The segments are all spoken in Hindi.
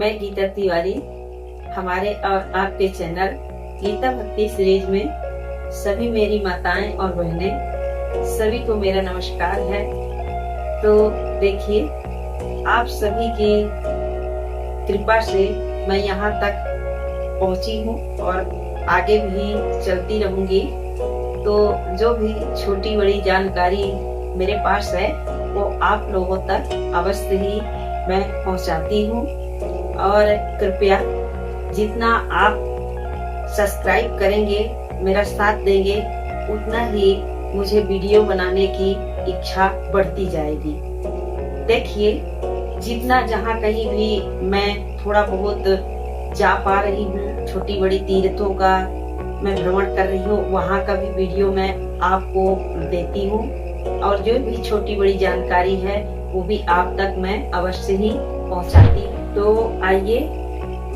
मैं गीता तिवारी हमारे और आपके चैनल गीता भक्ति सीरीज में सभी मेरी माताएं और बहनें सभी को मेरा नमस्कार है। तो देखिए, आप सभी की कृपा से मैं यहाँ तक पहुँची हूँ और आगे भी चलती रहूंगी। तो जो भी छोटी बड़ी जानकारी मेरे पास है वो आप लोगों तक अवश्य ही मैं पहुंचाती हूं। और कृपया जितना आप सब्सक्राइब करेंगे, मेरा साथ देंगे, उतना ही मुझे वीडियो बनाने की इच्छा बढ़ती जाएगी। देखिए, जितना जहां कहीं भी मैं थोड़ा बहुत जा पा रही हूँ, छोटी बड़ी तीर्थों का मैं भ्रमण कर रही हूँ, वहाँ का भी वीडियो मैं आपको देती हूँ। और जो भी छोटी बड़ी जानकारी है वो भी आप तक मैं अवश्य ही पहुँचाती हूँ। तो आइए,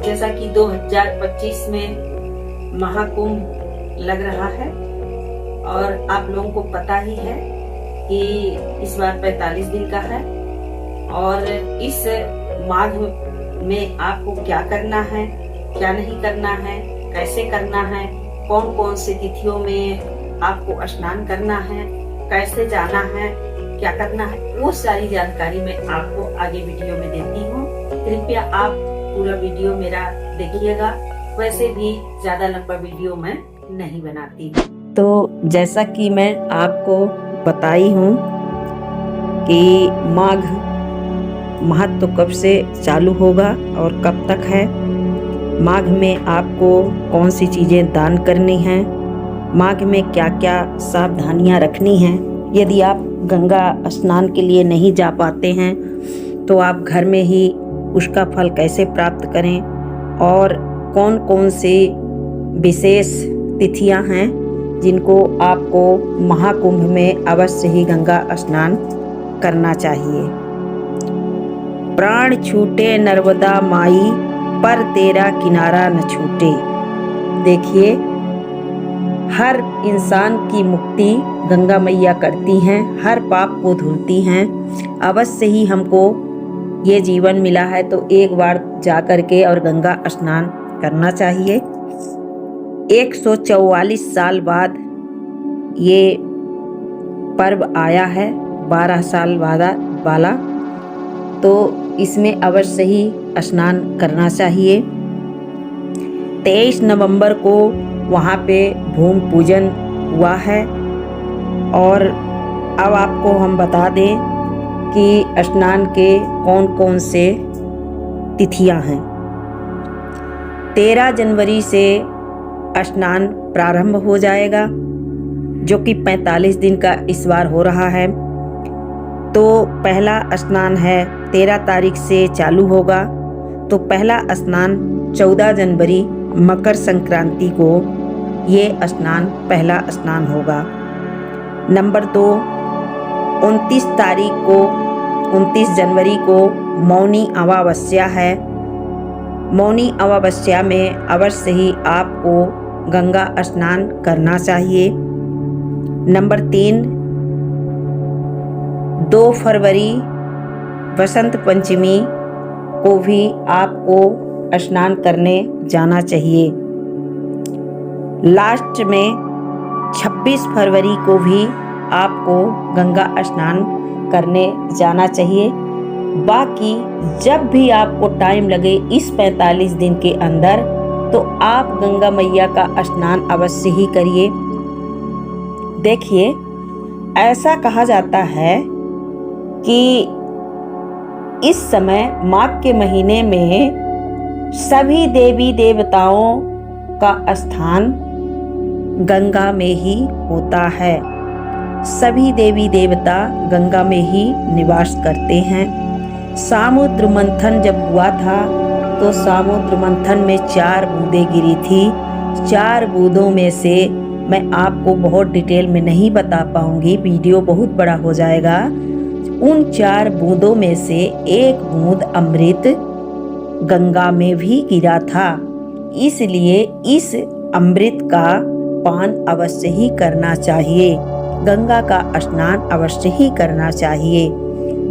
जैसा कि 2025 में महाकुंभ लग रहा है और आप लोगों को पता ही है कि इस बार 45 दिन का है। और इस माघ में आपको क्या करना है, क्या नहीं करना है, कैसे करना है, कौन कौन सी तिथियों में आपको स्नान करना है, कैसे जाना है, क्या करना है, वो सारी जानकारी मैं आपको आगे वीडियो में देती हूँ। कृपया आप पूरा वीडियो मेरा देखिएगा। वैसे भी ज्यादा लंबा वीडियो मैं नहीं बनाती हूँ। तो जैसा कि मैं आपको बताई हूँ कि माघ महत्व कब से चालू होगा और कब तक है, माघ में आपको कौन सी चीज़ें दान करनी हैं, माघ में क्या क्या सावधानियां रखनी हैं। यदि आप गंगा स्नान के लिए नहीं जा पाते हैं तो आप घर में ही उसका फल कैसे प्राप्त करें और कौन कौन से विशेष तिथियां हैं जिनको आपको महाकुंभ में अवश्य ही गंगा स्नान करना चाहिए। प्राण छूटे नर्मदा माई, पर तेरा किनारा न छूटे। देखिए, हर इंसान की मुक्ति गंगा मैया करती हैं, हर पाप को धुलती हैं। अवश्य ही हमको ये जीवन मिला है तो एक बार जा कर के और गंगा स्नान करना चाहिए। 144 साल बाद ये पर्व आया है, 12 साल वाला, तो इसमें अवश्य ही स्नान करना चाहिए। 23 नवंबर को वहाँ पे भूमि पूजन हुआ है। और अब आपको हम बता दें कि स्नान के कौन कौन से तिथियां हैं। 13 जनवरी से स्नान प्रारंभ हो जाएगा, जो कि 45 दिन का इस बार हो रहा है। तो पहला स्नान है 13 तारीख से चालू होगा। तो पहला स्नान 14 जनवरी मकर संक्रांति को ये स्नान पहला स्नान होगा। नंबर 2, 29 जनवरी को मौनी अमावस्या है। मौनी अमावस्या में अवश्य ही आपको गंगा स्नान करना चाहिए। नंबर 3, 2 फरवरी बसंत पंचमी को भी आपको स्नान करने जाना चाहिए। लास्ट में 26 फरवरी को भी आपको गंगा स्नान करने जाना चाहिए। बाकी जब भी आपको टाइम लगे इस 45 दिन के अंदर, तो आप गंगा मैया का स्नान अवश्य ही करिए। देखिए, ऐसा कहा जाता है कि इस समय माघ के महीने में सभी देवी देवताओं का स्थान गंगा में ही होता है। सभी देवी देवता गंगा में ही निवास करते हैं। समुद्र मंथन जब हुआ था तो समुद्र मंथन में 4 बूंदें गिरी थी। 4 बूंदों में से मैं आपको बहुत डिटेल में नहीं बता पाऊंगी, वीडियो बहुत बड़ा हो जाएगा। उन 4 बूंदों में से एक बूंद अमृत गंगा में भी गिरा था। इसलिए इस अमृत का पान अवश्य ही करना चाहिए, गंगा का स्नान अवश्य ही करना चाहिए।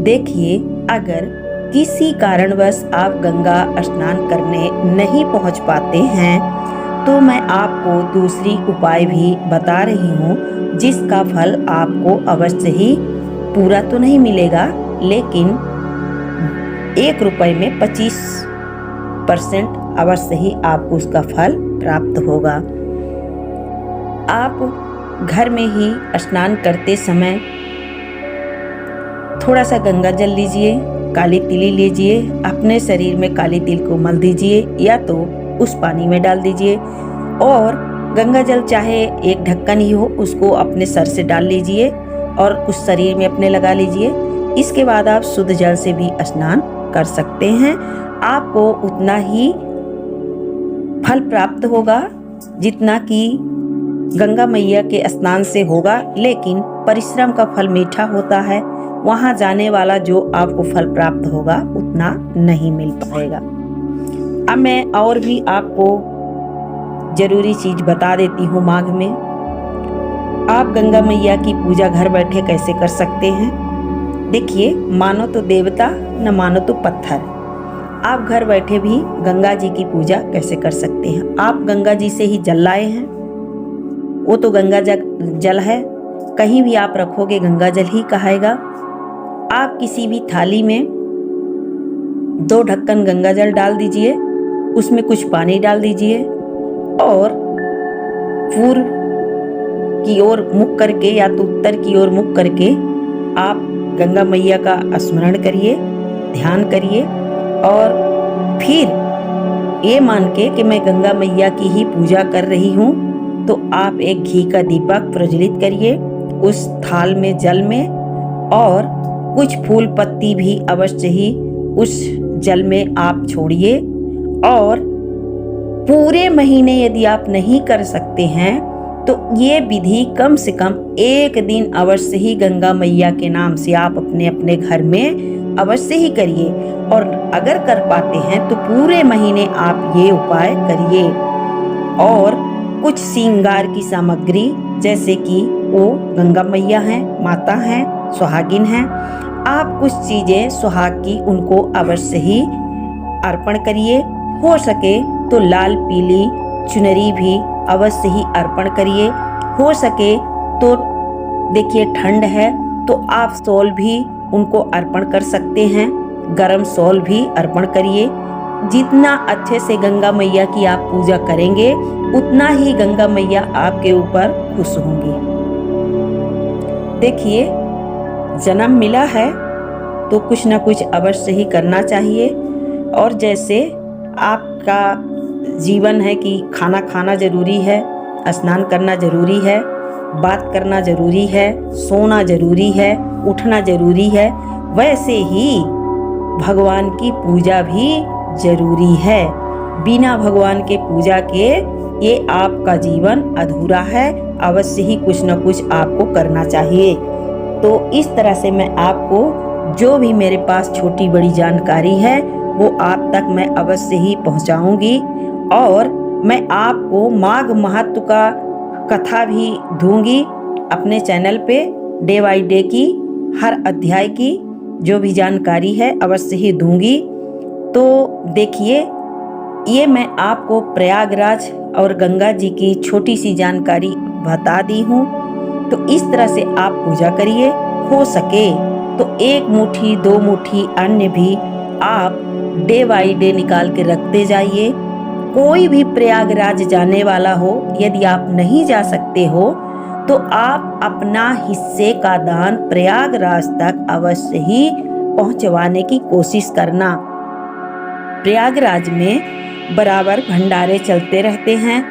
देखिए, अगर किसी कारणवश आप गंगा स्नान करने नहीं पहुंच पाते हैं, तो मैं आपको दूसरी उपाय भी बता रही हूँ, जिसका फल आपको अवश्य ही पूरा तो नहीं मिलेगा, लेकिन 1 रुपए में 25% अवश्य ही आपको उसका फल प्राप्त होगा। आप घर में ही स्नान करते समय थोड़ा सा गंगा जल लीजिए, काली तिली लीजिए, अपने शरीर में काली तिल को मल दीजिए या तो उस पानी में डाल दीजिए, और गंगा जल चाहे एक ढक्कन ही हो उसको अपने सर से डाल लीजिए और उस शरीर में अपने लगा लीजिए। इसके बाद आप शुद्ध जल से भी स्नान कर सकते हैं। आपको उतना ही फल प्राप्त होगा जितना कि गंगा मैया के स्नान से होगा, लेकिन परिश्रम का फल मीठा होता है। वहां जाने वाला जो आपको फल प्राप्त होगा उतना नहीं मिल पाएगा। अब मैं और भी आपको जरूरी चीज बता देती हूँ। माघ में आप गंगा मैया की पूजा घर बैठे कैसे कर सकते हैं। देखिए, मानो तो देवता न मानो तो पत्थर, आप घर बैठे भी गंगा जी की पूजा कैसे कर सकते हैं। आप गंगा जी से ही जल लाए हैं, वो तो गंगा जल है, कहीं भी आप रखोगे गंगा जल ही कहाएगा। आप किसी भी थाली में 2 ढक्कन गंगा जल डाल दीजिए, उसमें कुछ पानी डाल दीजिए और पूर्व की ओर मुख करके या तो उत्तर की ओर मुख करके आप गंगा मैया का स्मरण करिए, ध्यान करिए, और फिर ये मान के कि मैं गंगा मैया की ही पूजा कर रही हूँ, तो आप एक घी का दीपक प्रज्वलित करिए उस थाल में जल में, और कुछ फूल पत्ती भी अवश्य ही उस जल में आप छोड़िए। और पूरे महीने यदि आप नहीं कर सकते हैं तो ये विधि कम से कम 1 दिन अवश्य ही गंगा मैया के नाम से आप अपने अपने घर में अवश्य ही करिए। और अगर कर पाते हैं तो पूरे महीने आप ये उपाय करिए। और कुछ श्रृंगार की सामग्री, जैसे कि वो गंगा मैया हैं, माता हैं, सुहागिन हैं, आप कुछ चीजें सुहाग की उनको अवश्य ही अर्पण करिए। हो सके तो लाल पीली चुनरी भी अवश्य ही अर्पण करिए। हो सके तो देखिए, ठंड है तो आप शॉल भी उनको अर्पण कर सकते हैं, गरम शॉल भी अर्पण करिए। जितना अच्छे से गंगा मैया की आप पूजा करेंगे उतना ही गंगा मैया आपके ऊपर खुश होंगी। देखिए, जन्म मिला है तो कुछ ना कुछ अवश्य ही करना चाहिए। और जैसे आपका जीवन है कि खाना खाना जरूरी है, स्नान करना जरूरी है, बात करना जरूरी है, सोना जरूरी है, उठना जरूरी है, वैसे ही भगवान की पूजा भी जरूरी है। बिना भगवान के पूजा के ये आपका जीवन अधूरा है। अवश्य ही कुछ न कुछ आपको करना चाहिए। तो इस तरह से मैं आपको जो भी मेरे पास छोटी बड़ी जानकारी है वो आप तक मैं अवश्य ही पहुंचाऊंगी। और मैं आपको माघ महत्व का कथा भी दूंगी अपने चैनल पे। डे बाई डे की हर अध्याय की जो भी जानकारी है अवश्य ही दूंगी। तो देखिए, ये मैं आपको प्रयागराज और गंगा जी की छोटी सी जानकारी बता दी हूँ। तो इस तरह से आप पूजा करिए। हो सके तो 1 मुट्ठी 2 मुट्ठी अन्य भी आप डे बाई डे निकाल के रखते जाइए। कोई भी प्रयागराज जाने वाला हो, यदि आप नहीं जा सकते हो तो आप अपना हिस्से का दान प्रयागराज तक अवश्य ही पहुंचवाने की कोशिश करना। प्रयागराज में बराबर भंडारे चलते रहते हैं।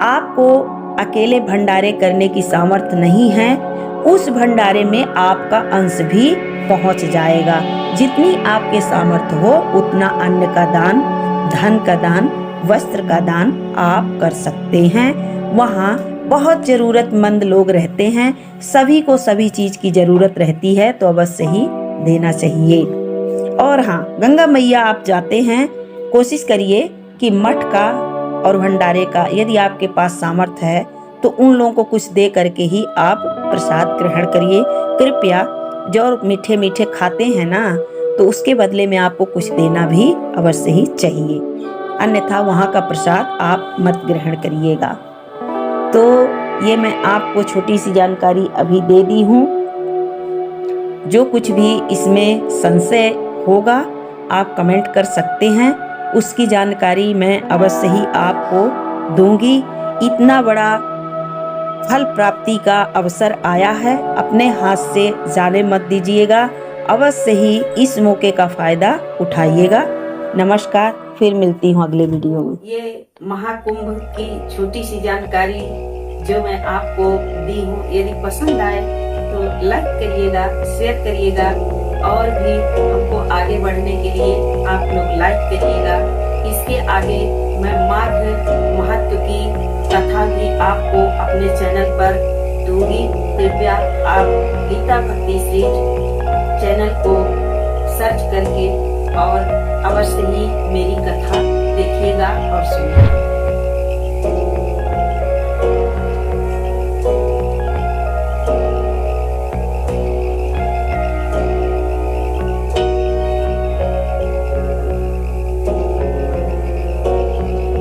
आपको अकेले भंडारे करने की सामर्थ्य नहीं है, उस भंडारे में आपका अंश भी पहुंच जाएगा। जितनी आपके सामर्थ्य हो उतना अन्न का दान, धन का दान, वस्त्र का दान आप कर सकते हैं। वहाँ बहुत जरूरतमंद लोग रहते हैं, सभी को सभी चीज की जरूरत रहती है, तो अवश्य ही देना चाहिए। और हाँ, गंगा मैया आप जाते हैं, कोशिश करिए कि मठ का और भंडारे का यदि आपके पास सामर्थ्य है तो उन लोगों को कुछ दे करके ही आप प्रसाद ग्रहण करिए। कृपया जो मीठे मीठे खाते हैं ना, तो उसके बदले में आपको कुछ देना भी अवश्य ही चाहिए, अन्यथा वहाँ का प्रसाद आप मत ग्रहण करिएगा। तो ये मैं आपको छोटी सी जानकारी अभी दे दी हूँ। जो कुछ भी इसमें संशय होगा आप कमेंट कर सकते हैं, उसकी जानकारी मैं अवश्य ही आपको दूंगी। इतना बड़ा फल प्राप्ति का अवसर आया है, अपने हाथ से जाने मत दीजिएगा, अवश्य ही इस मौके का फायदा उठाइएगा। नमस्कार, फिर मिलती हूँ अगले वीडियो में। ये महाकुंभ की छोटी सी जानकारी जो मैं आपको दी हूँ, यदि पसंद आए तो लाइक करिएगा, शेयर करिएगा, और भी हमको आगे बढ़ने के लिए आप लोग लाइक करिएगा। इसके आगे मैं मार्ग महत्व की कथा भी आपको अपने चैनल पर दूंगी। कृपया आप गीता भक्ति सीरीज चैनल को सर्च करके और अवश्य ही मेरी कथा देखिएगा और सुनिएगा।